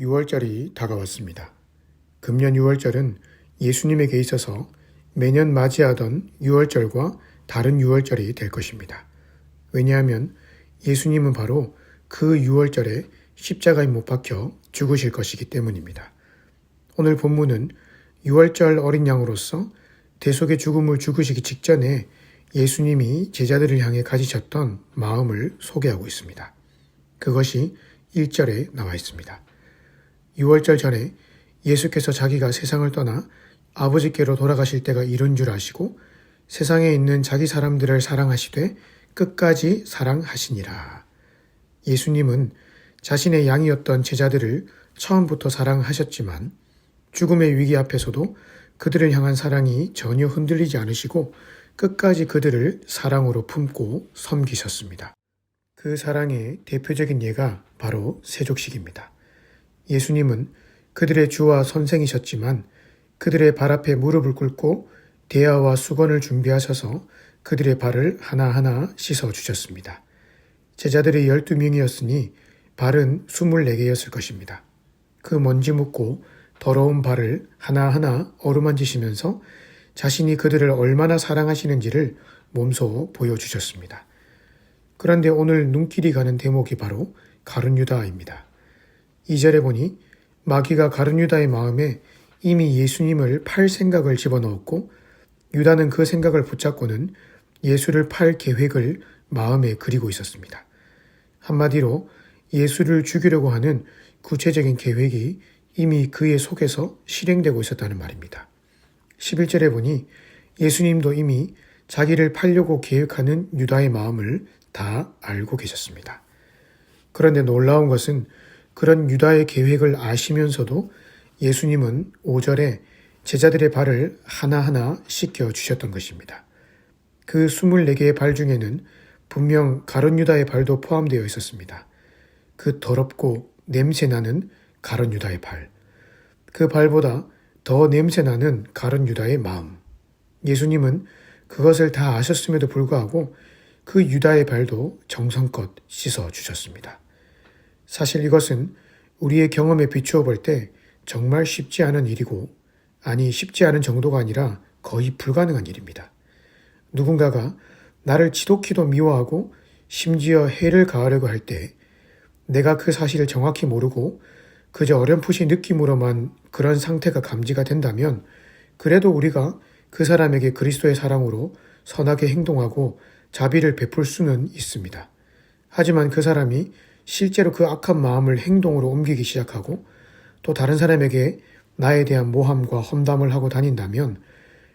6월절이 다가왔습니다. 금년 6월절은 예수님에게 있어서 매년 맞이하던 6월절과 다른 6월절이 될 것입니다. 왜냐하면 예수님은 바로 그 6월절에 십자가에 못 박혀 죽으실 것이기 때문입니다. 오늘 본문은 6월절 어린 양으로서 대속의 죽음을 죽으시기 직전에 예수님이 제자들을 향해 가지셨던 마음을 소개하고 있습니다. 그것이 1절에 나와 있습니다. 6월절 전에 예수께서 자기가 세상을 떠나 아버지께로 돌아가실 때가 이른 줄 아시고 세상에 있는 자기 사람들을 사랑하시되 끝까지 사랑하시니라. 예수님은 자신의 양이었던 제자들을 처음부터 사랑하셨지만 죽음의 위기 앞에서도 그들을 향한 사랑이 전혀 흔들리지 않으시고 끝까지 그들을 사랑으로 품고 섬기셨습니다. 그 사랑의 대표적인 예가 바로 세족식입니다. 예수님은 그들의 주와 선생이셨지만 그들의 발 앞에 무릎을 꿇고 대야와 수건을 준비하셔서 그들의 발을 하나하나 씻어주셨습니다. 제자들이 12명이었으니 발은 24개였을 것입니다. 그 먼지 묻고 더러운 발을 하나하나 어루만지시면서 자신이 그들을 얼마나 사랑하시는지를 몸소 보여주셨습니다. 그런데 오늘 눈길이 가는 대목이 바로 가룟 유다입니다. 2절에 보니 마귀가 가룟 유다의 마음에 이미 예수님을 팔 생각을 집어넣었고 유다는 그 생각을 붙잡고는 예수를 팔 계획을 마음에 그리고 있었습니다. 한마디로 예수를 죽이려고 하는 구체적인 계획이 이미 그의 속에서 실행되고 있었다는 말입니다. 11절에 보니 예수님도 이미 자기를 팔려고 계획하는 유다의 마음을 다 알고 계셨습니다. 그런데 놀라운 것은 그런 유다의 계획을 아시면서도 예수님은 5절에 제자들의 발을 하나하나 씻겨주셨던 것입니다. 그 24개의 발 중에는 분명 가룟 유다의 발도 포함되어 있었습니다. 그 더럽고 냄새나는 가룟 유다의 발. 그 발보다 더 냄새나는 가룟 유다의 마음. 예수님은 그것을 다 아셨음에도 불구하고 그 유다의 발도 정성껏 씻어주셨습니다. 사실 이것은 우리의 경험에 비추어 볼 때 정말 쉽지 않은 일이고, 아니 쉽지 않은 정도가 아니라 거의 불가능한 일입니다. 누군가가 나를 지독히도 미워하고 심지어 해를 가하려고 할 때 내가 그 사실을 정확히 모르고 그저 어렴풋이 느낌으로만 그런 상태가 감지가 된다면 그래도 우리가 그 사람에게 그리스도의 사랑으로 선하게 행동하고 자비를 베풀 수는 있습니다. 하지만 그 사람이 실제로 그 악한 마음을 행동으로 옮기기 시작하고 또 다른 사람에게 나에 대한 모함과 험담을 하고 다닌다면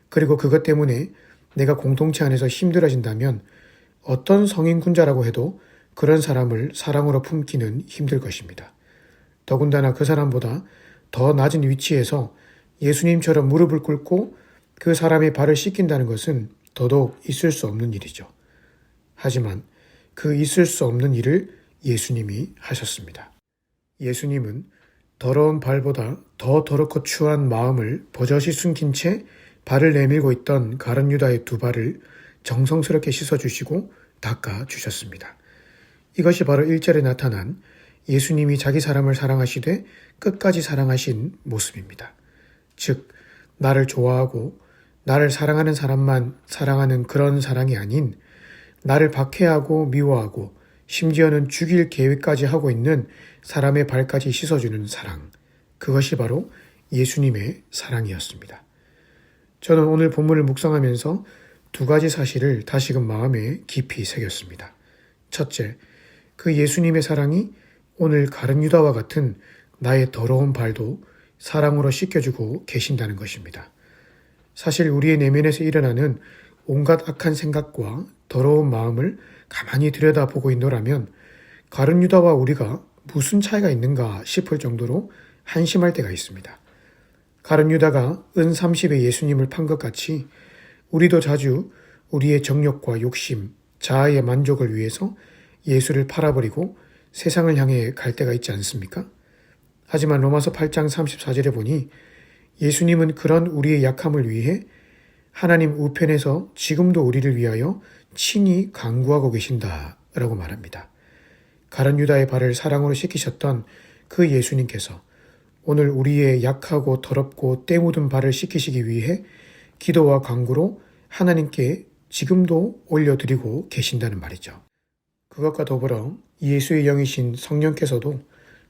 그리고 그것 때문에 내가 공동체 안에서 힘들어진다면 어떤 성인군자라고 해도 그런 사람을 사랑으로 품기는 힘들 것입니다. 더군다나 그 사람보다 더 낮은 위치에서 예수님처럼 무릎을 꿇고 그 사람의 발을 씻긴다는 것은 더더욱 있을 수 없는 일이죠. 하지만 그 있을 수 없는 일을 예수님이 하셨습니다. 예수님은 더러운 발보다 더 더럽고 추한 마음을 버젓이 숨긴 채 발을 내밀고 있던 가룟 유다의 두 발을 정성스럽게 씻어주시고 닦아주셨습니다. 이것이 바로 1절에 나타난 예수님이 자기 사람을 사랑하시되 끝까지 사랑하신 모습입니다. 즉, 나를 좋아하고 나를 사랑하는 사람만 사랑하는 그런 사랑이 아닌 나를 박해하고 미워하고 심지어는 죽일 계획까지 하고 있는 사람의 발까지 씻어주는 사랑. 그것이 바로 예수님의 사랑이었습니다. 저는 오늘 본문을 묵상하면서 두 가지 사실을 다시금 마음에 깊이 새겼습니다. 첫째, 그 예수님의 사랑이 오늘 가룟 유다와 같은 나의 더러운 발도 사랑으로 씻겨주고 계신다는 것입니다. 사실 우리의 내면에서 일어나는 온갖 악한 생각과 더러운 마음을 가만히 들여다보고 있노라면 가룟 유다와 우리가 무슨 차이가 있는가 싶을 정도로 한심할 때가 있습니다. 가룟 유다가 은 30에 예수님을 판 것 같이 우리도 자주 우리의 정욕과 욕심, 자아의 만족을 위해서 예수를 팔아버리고 세상을 향해 갈 때가 있지 않습니까? 하지만 로마서 8장 34절에 보니 예수님은 그런 우리의 약함을 위해 하나님 우편에서 지금도 우리를 위하여 친히 간구하고 계신다라고 말합니다. 가룟 유다의 발을 사랑으로 씻기셨던 그 예수님께서 오늘 우리의 약하고 더럽고 때 묻은 발을 씻기시기 위해 기도와 간구로 하나님께 지금도 올려드리고 계신다는 말이죠. 그것과 더불어 예수의 영이신 성령께서도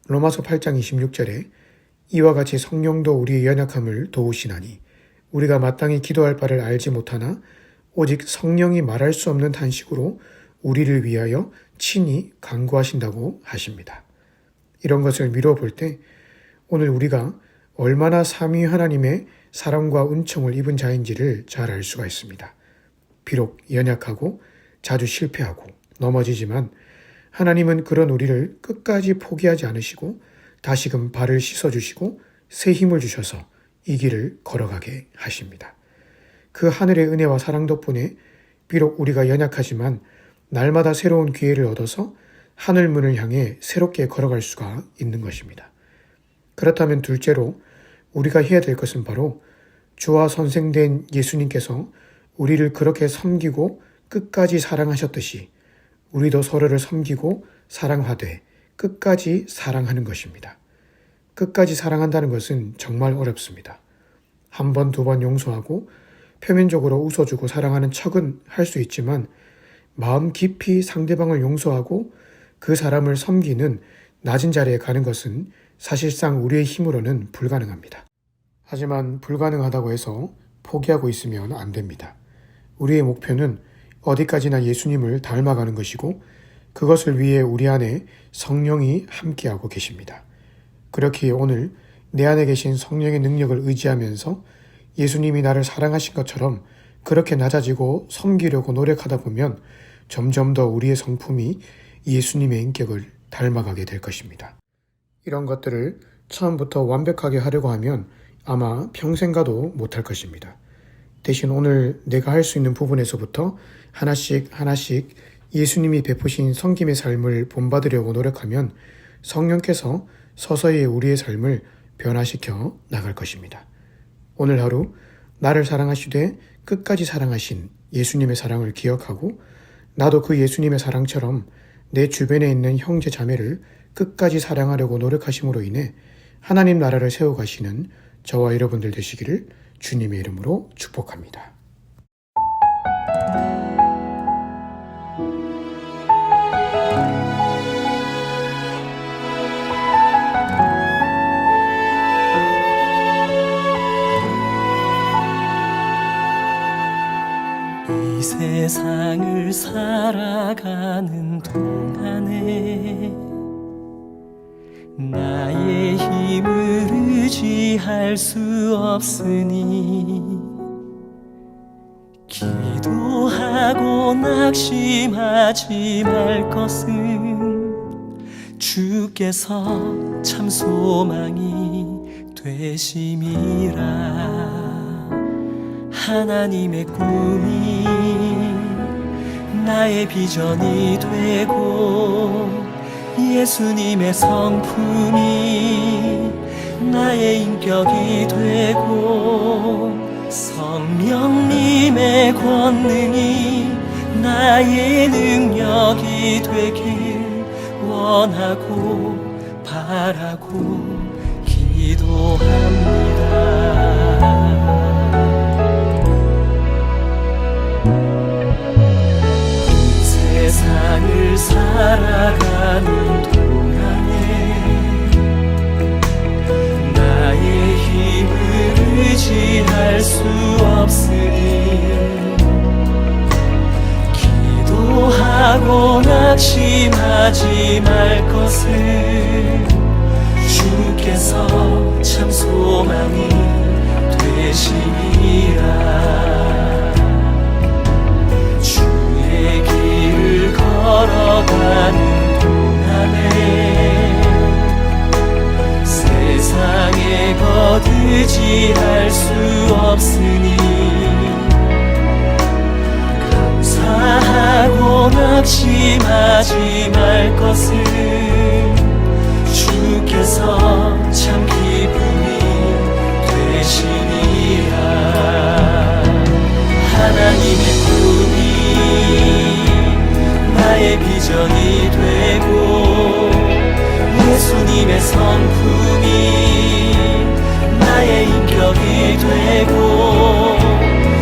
로마서 8장 26절에 이와 같이 성령도 우리의 연약함을 도우시나니 우리가 마땅히 기도할 바를 알지 못하나 오직 성령이 말할 수 없는 탄식으로 우리를 위하여 친히 간구하신다고 하십니다. 이런 것을 미루어 볼 때 오늘 우리가 얼마나 삼위 하나님의 사랑과 은총을 입은 자인지를 잘 알 수가 있습니다. 비록 연약하고 자주 실패하고 넘어지지만 하나님은 그런 우리를 끝까지 포기하지 않으시고 다시금 발을 씻어주시고 새 힘을 주셔서 이 길을 걸어가게 하십니다. 그 하늘의 은혜와 사랑 덕분에 비록 우리가 연약하지만 날마다 새로운 기회를 얻어서 하늘 문을 향해 새롭게 걸어갈 수가 있는 것입니다. 그렇다면 둘째로 우리가 해야 될 것은 바로 주와 선생된 예수님께서 우리를 그렇게 섬기고 끝까지 사랑하셨듯이 우리도 서로를 섬기고 사랑하되 끝까지 사랑하는 것입니다. 끝까지 사랑한다는 것은 정말 어렵습니다. 한 번, 두 번 용서하고 표면적으로 웃어주고 사랑하는 척은 할 수 있지만 마음 깊이 상대방을 용서하고 그 사람을 섬기는 낮은 자리에 가는 것은 사실상 우리의 힘으로는 불가능합니다. 하지만 불가능하다고 해서 포기하고 있으면 안 됩니다. 우리의 목표는 어디까지나 예수님을 닮아가는 것이고 그것을 위해 우리 안에 성령이 함께하고 계십니다. 그렇기에 오늘 내 안에 계신 성령의 능력을 의지하면서 예수님이 나를 사랑하신 것처럼 그렇게 낮아지고 섬기려고 노력하다 보면 점점 더 우리의 성품이 예수님의 인격을 닮아가게 될 것입니다. 이런 것들을 처음부터 완벽하게 하려고 하면 아마 평생 가도 못할 것입니다. 대신 오늘 내가 할 수 있는 부분에서부터 하나씩 예수님이 베푸신 섬김의 삶을 본받으려고 노력하면 성령께서 서서히 우리의 삶을 변화시켜 나갈 것입니다. 오늘 하루 나를 사랑하시되 끝까지 사랑하신 예수님의 사랑을 기억하고 나도 그 예수님의 사랑처럼 내 주변에 있는 형제 자매를 끝까지 사랑하려고 노력하심으로 인해 하나님 나라를 세워가시는 저와 여러분들 되시기를 주님의 이름으로 축복합니다. 이 세상을 살아가는 동안에 나의 힘을 의지할 수 없으니 기도하고 낙심하지 말 것은 주께서 참 소망이 되심이라. 하나님의 꿈이 나의 비전이 되고 예수님의 성품이 나의 인격이 되고 성령님의 권능이 나의 능력이 되길 원하고 바라고 기도합니다. 세상을 살아가는 동안에 나의 힘을 의지할 수 없으니 기도하고 낙심하지 말 것을 주께서 참 소망이 되시니라. 걸어가는 동안에 세상에 거두지할 수 없으니 감사하고 낙심하지 말 것을 주께서 참 기쁨이 되시니라. 하나님의 꿈이 나의 비전이 되고 예수님의 성품이 인격이 되고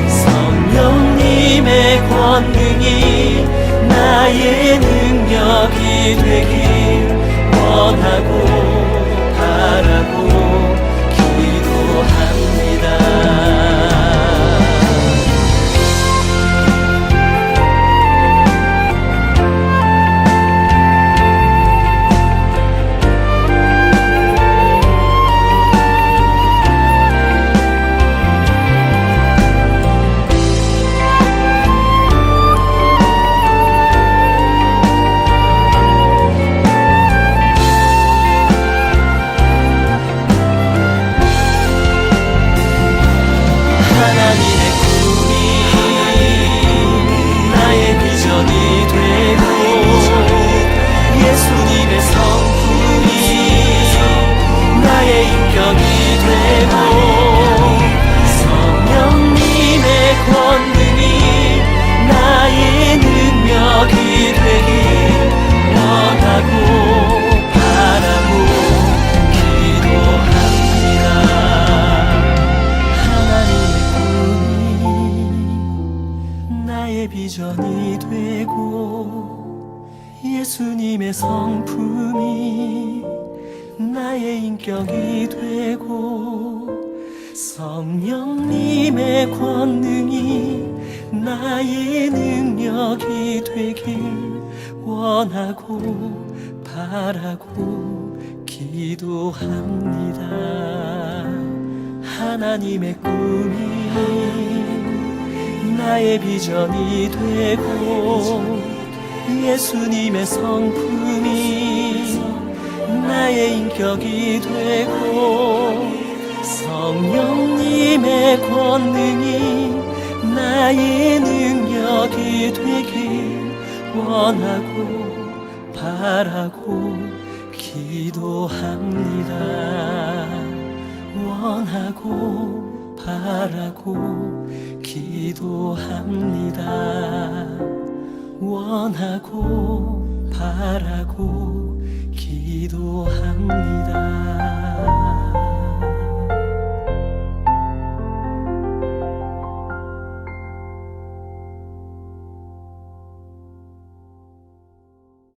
성령님의 권능이 나의 능력이 되길 원하고 바라고 기도합니다. 하나님의 꿈이 나의 비전이 되고 예수님의 성품이 나의 인격이 되고 성령님의 권능이 나의 능력이 되길 원하고 바라고 기도합니다. 나의 비전이 되고 예수님의 성품이 나의 인격이 되고 성령님의 권능이 나의 능력이 되길 원하고 바라고 기도합니다. 하나님의 꿈이 나의 비전이 되고 예수님의 성품이 나의 인격이 되고 성령님의 권능이 나의 능력이 되길 원하고 바라고 기도합니다. 원하고 바라고 기도합니다. 원하고 바라고 기도합니다.